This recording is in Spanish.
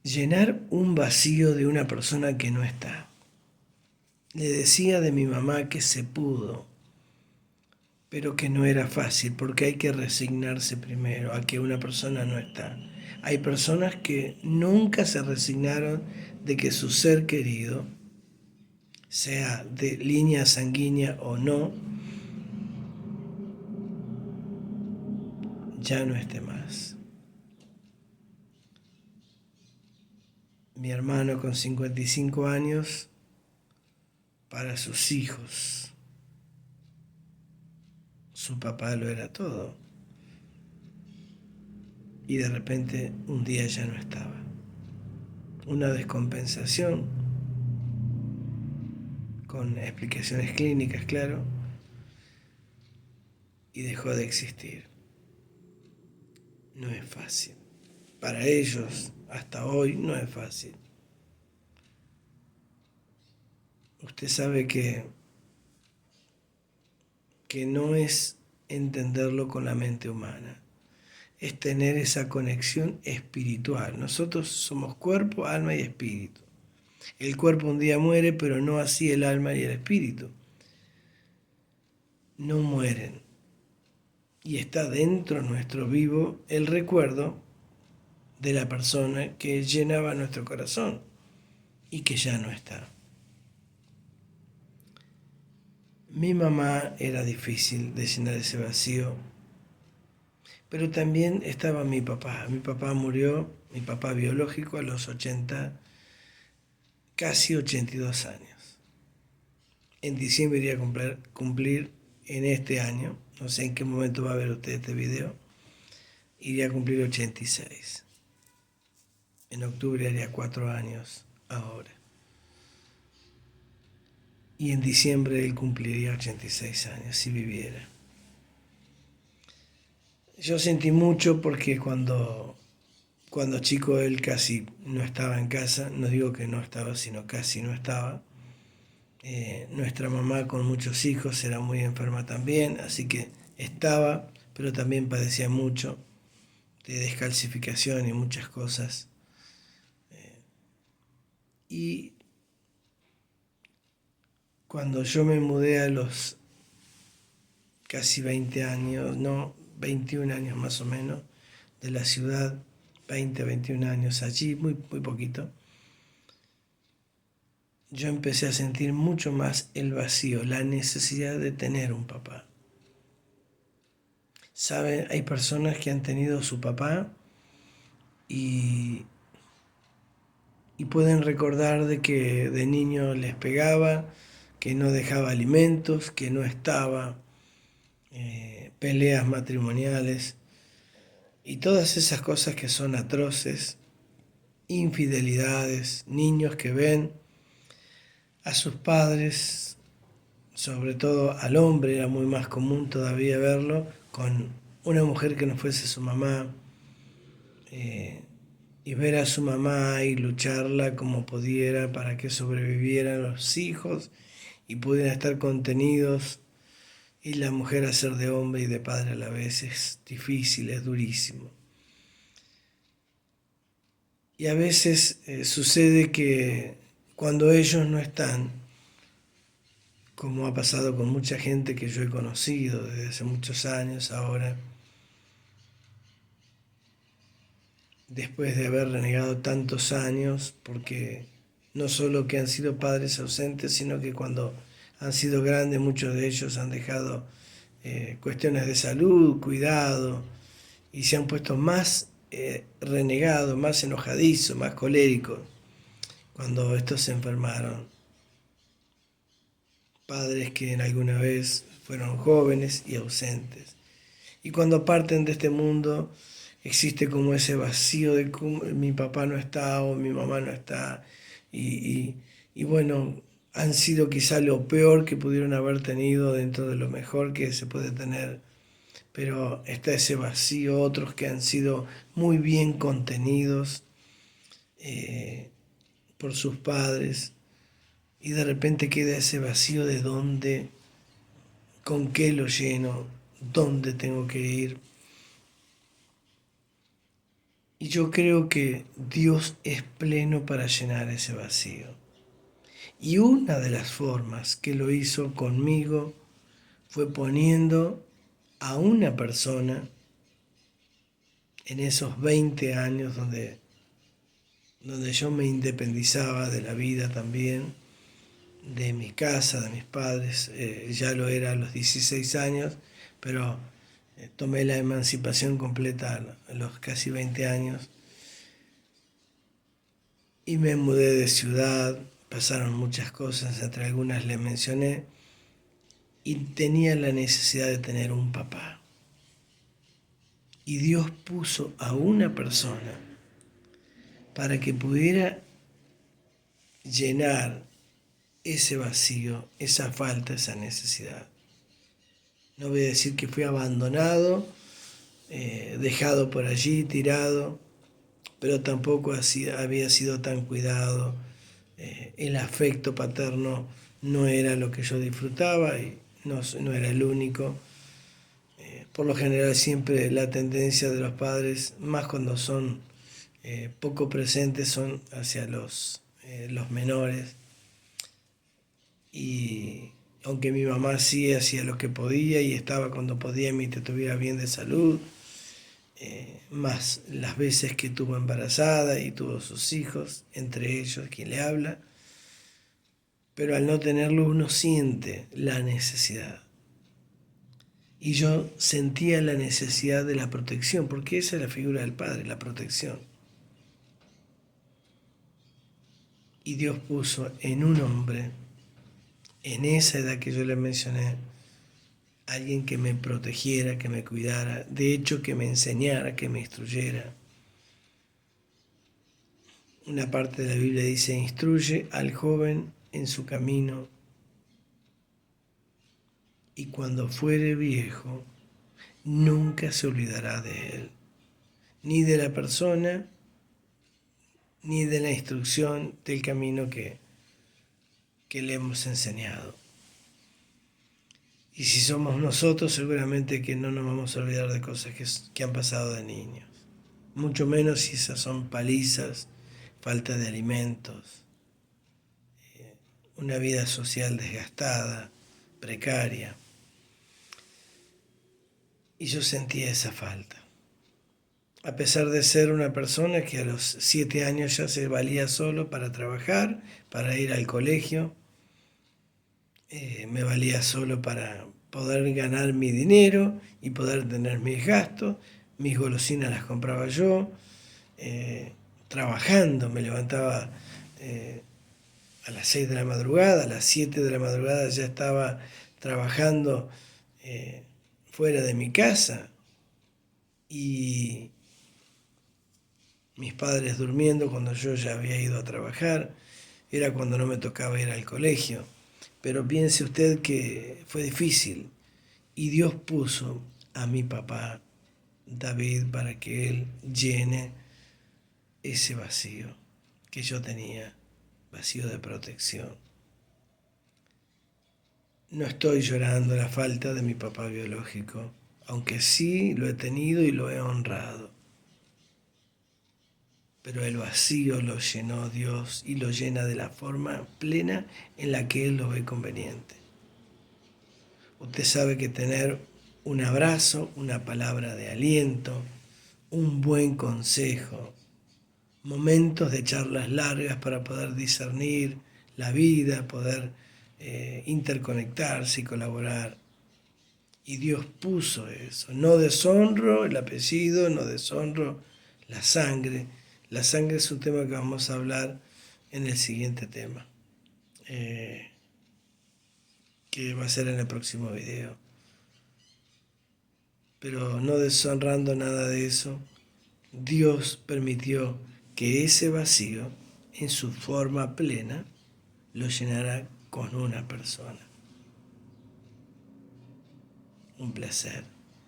llenar un vacío de una persona que no está. Le decía de mi mamá que se pudo, pero que no era fácil, porque hay que resignarse primero a que una persona no está. Hay personas que nunca se resignaron de que su ser querido, sea de línea sanguínea o no, ya no esté más. Mi hermano con 55 años, para sus hijos, su papá lo era todo. Y de repente un día ya no estaba. Una descompensación con explicaciones clínicas, claro, y dejó de existir. No es fácil. Para ellos, hasta hoy, no es fácil. Usted sabe que no es entenderlo con la mente humana, es tener esa conexión espiritual. Nosotros somos cuerpo, alma y espíritu. El cuerpo un día muere, pero no así el alma y el espíritu. No mueren. Y está dentro nuestro vivo el recuerdo de la persona que llenaba nuestro corazón y que ya no está. Mi mamá era difícil de llenar ese vacío, pero también estaba mi papá. Mi papá murió, mi papá biológico, a los 80, casi 82 años. En diciembre iría a cumplir en este año, no sé en qué momento va a ver usted este video, iría a cumplir 86. En octubre haría 4 años ahora. Y en diciembre él cumpliría 86 años si viviera. Yo sentí mucho porque cuando chico él casi no estaba en casa, no digo que no estaba, sino casi no estaba. Nuestra mamá con muchos hijos era muy enferma también, así que estaba, pero también padecía mucho de descalcificación y muchas cosas. Y cuando yo me mudé a los casi 20 años, no, 21 años más o menos, de la ciudad, 20, 21 años allí, muy, muy poquito, yo empecé a sentir mucho más el vacío, la necesidad de tener un papá. ¿Saben? Hay personas que han tenido su papá y, y pueden recordar de que de niño les pegaba, que no dejaba alimentos, que no estaba, peleas matrimoniales y todas esas cosas que son atroces, infidelidades, niños que ven a sus padres, sobre todo al hombre, era muy más común todavía verlo, con una mujer que no fuese su mamá, eh, y ver a su mamá y lucharla como pudiera para que sobrevivieran los hijos y pudieran estar contenidos, y la mujer hacer de hombre y de padre a la vez es difícil, es durísimo. Y a veces sucede que cuando ellos no están, como ha pasado con mucha gente que yo he conocido desde hace muchos años ahora, después de haber renegado tantos años, porque no solo que han sido padres ausentes, sino que cuando han sido grandes muchos de ellos han dejado cuestiones de salud, cuidado, y se han puesto más renegados, más enojadizos, más coléricos, cuando estos se enfermaron. Padres que en alguna vez fueron jóvenes y ausentes. Y cuando parten de este mundo, existe como ese vacío de que mi papá no está o mi mamá no está. Y bueno, han sido quizá lo peor que pudieron haber tenido dentro de lo mejor que se puede tener. Pero está ese vacío, otros que han sido muy bien contenidos por sus padres. Y de repente queda ese vacío de dónde, con qué lo lleno, dónde tengo que ir. Y yo creo que Dios es pleno para llenar ese vacío. Y una de las formas que lo hizo conmigo fue poniendo a una persona en esos 20 años donde yo me independizaba de la vida también, de mi casa, de mis padres. Ya lo era a los 16 años, pero tomé la emancipación completa a los casi 20 años y me mudé de ciudad. Pasaron muchas cosas, entre algunas les mencioné, y tenía la necesidad de tener un papá. Y Dios puso a una persona para que pudiera llenar ese vacío, esa falta, esa necesidad. No voy a decir que fui abandonado, dejado por allí, tirado, pero tampoco había sido tan cuidado. El afecto paterno no era lo que yo disfrutaba y no era el único. Por lo general siempre la tendencia de los padres, más cuando son poco presentes, son hacia los menores. Y aunque mi mamá sí hacía lo que podía y estaba cuando podía mientras estuviera bien de salud, más las veces que estuvo embarazada y tuvo sus hijos, entre ellos quien le habla, pero al no tenerlo uno siente la necesidad. Y yo sentía la necesidad de la protección, porque esa es la figura del padre, la protección. Y Dios puso en un hombre, en esa edad que yo le mencioné, alguien que me protegiera, que me cuidara, de hecho que me enseñara, que me instruyera. Una parte de la Biblia dice: instruye al joven en su camino, y cuando fuere viejo, nunca se olvidará de él, ni de la persona, ni de la instrucción del camino que le hemos enseñado. Y si somos nosotros, seguramente que no nos vamos a olvidar de cosas que han pasado de niños. Mucho menos si esas son palizas, falta de alimentos, una vida social desgastada, precaria. Y yo sentía esa falta. A pesar de ser una persona que a los 7 años ya se valía solo para trabajar, para ir al colegio, me valía solo para poder ganar mi dinero y poder tener mis gastos. Mis golosinas las compraba yo, trabajando. Me levantaba a las 6 de la madrugada, a las 7 de la madrugada ya estaba trabajando fuera de mi casa, y mis padres durmiendo cuando yo ya había ido a trabajar. Era cuando no me tocaba ir al colegio. Pero piense usted que fue difícil, y Dios puso a mi papá David para que él llene ese vacío que yo tenía, vacío de protección. No estoy llorando la falta de mi papá biológico, aunque sí lo he tenido y lo he honrado. Pero el vacío lo llenó Dios, y lo llena de la forma plena en la que Él lo ve conveniente. Usted sabe que tener un abrazo, una palabra de aliento, un buen consejo, momentos de charlas largas para poder discernir la vida, poder interconectarse y colaborar. Y Dios puso eso. No deshonro el apellido, no deshonro la sangre. La sangre es un tema que vamos a hablar en el siguiente tema, que va a ser en el próximo video. Pero no deshonrando nada de eso, Dios permitió que ese vacío, en su forma plena, lo llenara con una persona. Un placer.